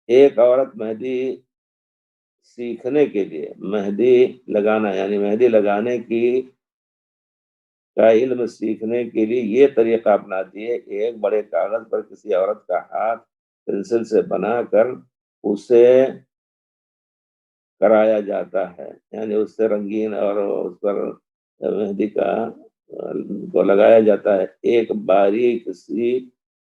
ایک عورت مہندی سیکھنے کے لیے مہندی لگانا یعنی مہندی لگانے کی کا علم سیکھنے کے لیے یہ طریقہ اپناتی ہے، ایک بڑے کاغذ پر کسی عورت کا ہاتھ پنسل سے بنا کر اسے کرایا جاتا ہے، یعنی اس سے رنگین اور اس پر مہندی کو لگایا جاتا ہے۔ ایک باریک سی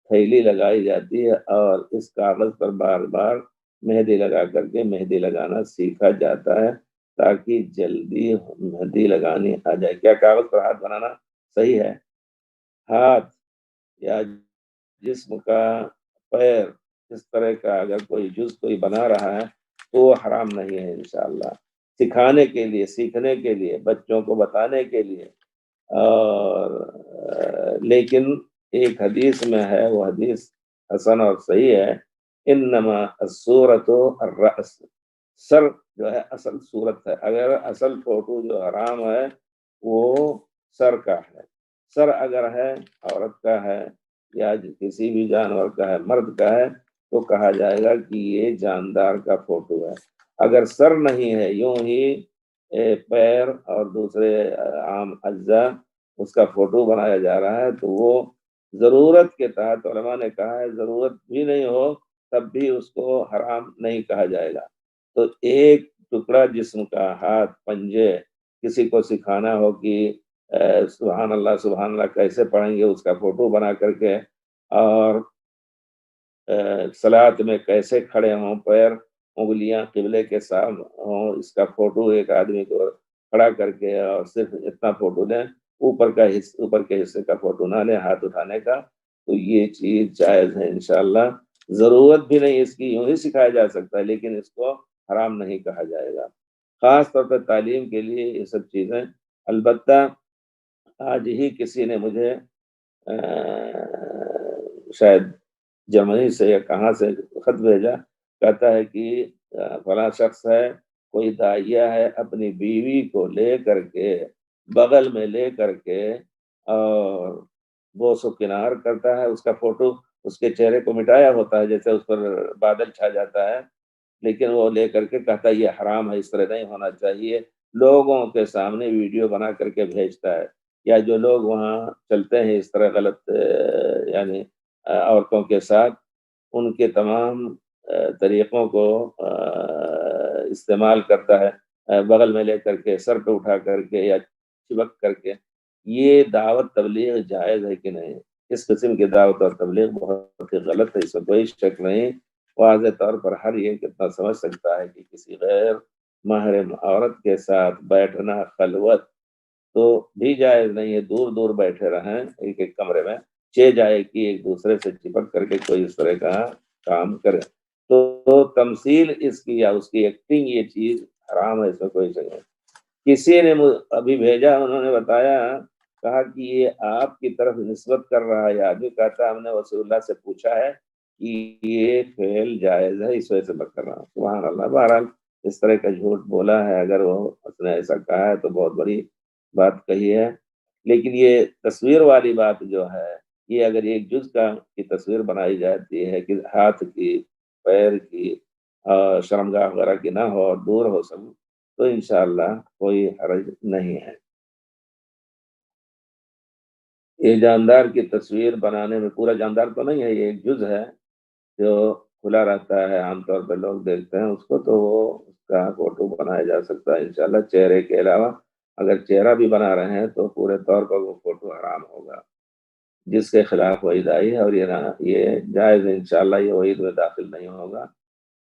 تھیلی لگائی جاتی ہے اور اس کاغذ پر بار بار مہندی لگا کر کے مہندی لگانا سیکھا جاتا ہے تاکہ جلدی مہندی لگانی آ جائے۔ کیا کاغذ پر ہاتھ بنانا صحیح ہے؟ ہاتھ یا جسم کا پیر اس طرح کا اگر کوئی جز کوئی بنا رہا ہے تو وہ حرام نہیں ہے انشاءاللہ، سکھانے کے لیے، سیکھنے کے لیے، بچوں کو بتانے کے لیے۔ اور لیکن ایک حدیث میں ہے، وہ حدیث حسن اور صحیح ہے، انما الصورت الرأس، سر جو ہے اصل صورت ہے، اگر اصل فوٹو جو حرام ہے وہ سر کا ہے، سر اگر ہے عورت کا ہے یا کسی بھی جانور کا ہے، مرد کا ہے، تو کہا جائے گا کہ یہ جاندار کا فوٹو ہے۔ اگر سر نہیں ہے، یوں ہی پیر اور دوسرے عام اجزاء اس کا فوٹو بنایا جا رہا ہے تو وہ ضرورت کے تحت، علماء نے کہا ہے ضرورت بھی نہیں ہو تب بھی اس کو حرام نہیں کہا جائے گا۔ تو ایک ٹکڑا جسم کا، ہاتھ، پنجے، کسی کو سکھانا ہو کہ سبحان اللہ کیسے پڑھیں گے، اس کا فوٹو بنا کر کے، اور صلاۃ میں کیسے کھڑے ہوں، پیر انگلیاں قبلے کے ساتھ ہوں، اس کا فوٹو ایک آدمی کو کھڑا کر کے اور صرف اتنا فوٹو لیں، اوپر کے حصے کا فوٹو نہ لیں، ہاتھ اٹھانے کا، تو یہ چیز جائز ہے انشاءاللہ۔ ضرورت بھی نہیں اس کی، یوں ہی سکھایا جا سکتا ہے، لیکن اس کو حرام نہیں کہا جائے گا، خاص طور پر تعلیم کے لیے یہ سب چیزیں۔ البتہ آج ہی کسی نے مجھے شاید جرمنی سے یا کہاں سے خط بھیجا، کہتا ہے کہ فلاں شخص ہے، کوئی داعیہ ہے، اپنی بیوی کو لے کر کے بغل میں لے کر کے اور بوس و کنار کرتا ہے، اس کا فوٹو اس کے چہرے کو مٹایا ہوتا ہے جیسے اس پر بادل چھا جاتا ہے، لیکن وہ لے کر کے کہتا ہے یہ حرام ہے، اس طرح نہیں ہونا چاہیے، لوگوں کے سامنے ویڈیو بنا کر کے بھیجتا ہے۔ یا جو لوگ وہاں چلتے ہیں اس طرح غلط یعنی عورتوں کے ساتھ، ان کے تمام طریقوں کو استعمال کرتا ہے، بغل میں لے کر کے، سر پہ اٹھا کر کے یا چپک کر کے۔ یہ دعوت تبلیغ جائز ہے کہ نہیں؟ اس قسم کی دعوت اور تبلیغ بہت ہی غلط ہے، اس میں کوئی شک نہیں۔ واضح طور پر ہر یہ کتنا سمجھ سکتا ہے کہ کسی غیر محرم عورت کے ساتھ بیٹھنا خلوت تو بھی جائز نہیں ہے، دور دور بیٹھے رہیں ایک ایک کمرے میں، جائے کہ ایک دوسرے سے چپک کر کے کوئی اس طرح کا کام کرے تو تمثیل اس کی یا اس کی ایکٹنگ یہ چیز حرام ہے، اس میں کوئی شک نہیں۔ کسی نے ابھی بھیجا، انہوں نے بتایا، کہا کہ یہ آپ کی طرف نسبت کر رہا ہے، آدمی کہتا ہے ہم نے رسول اللہ سے پوچھا ہے کہ یہ فعل جائز ہے، اس وجہ سے میں کر رہا ہوں۔ سبحان اللہ، بہرحال اس طرح کا جھوٹ بولا ہے، اگر وہ اس نے ایسا کہا ہے تو بہت بڑی بات کہی ہے، لیکن یہ تصویر والی بات جو ہے، یہ اگر ایک جز کی تصویر بنائی جاتی ہے کہ ہاتھ کی، پیر کی، شرمگاہ وغیرہ کی نہ ہو اور دور ہو سب، تو انشاءاللہ کوئی حرج نہیں ہے۔ یہ جاندار کی تصویر بنانے میں، پورا جاندار تو نہیں ہے، یہ ایک جز ہے جو کھلا رہتا ہے، عام طور پہ لوگ دیکھتے ہیں اس کو، تو وہ اس کا فوٹو بنایا جا سکتا ہے انشاءاللہ، چہرے کے علاوہ۔ اگر چہرہ بھی بنا رہے ہیں تو پورے طور پر وہ فوٹو حرام ہوگا، جس کے خلاف وعید آئی ہے، اور یہ جائز ہے انشاءاللہ، یہ وعید میں داخل نہیں ہوگا۔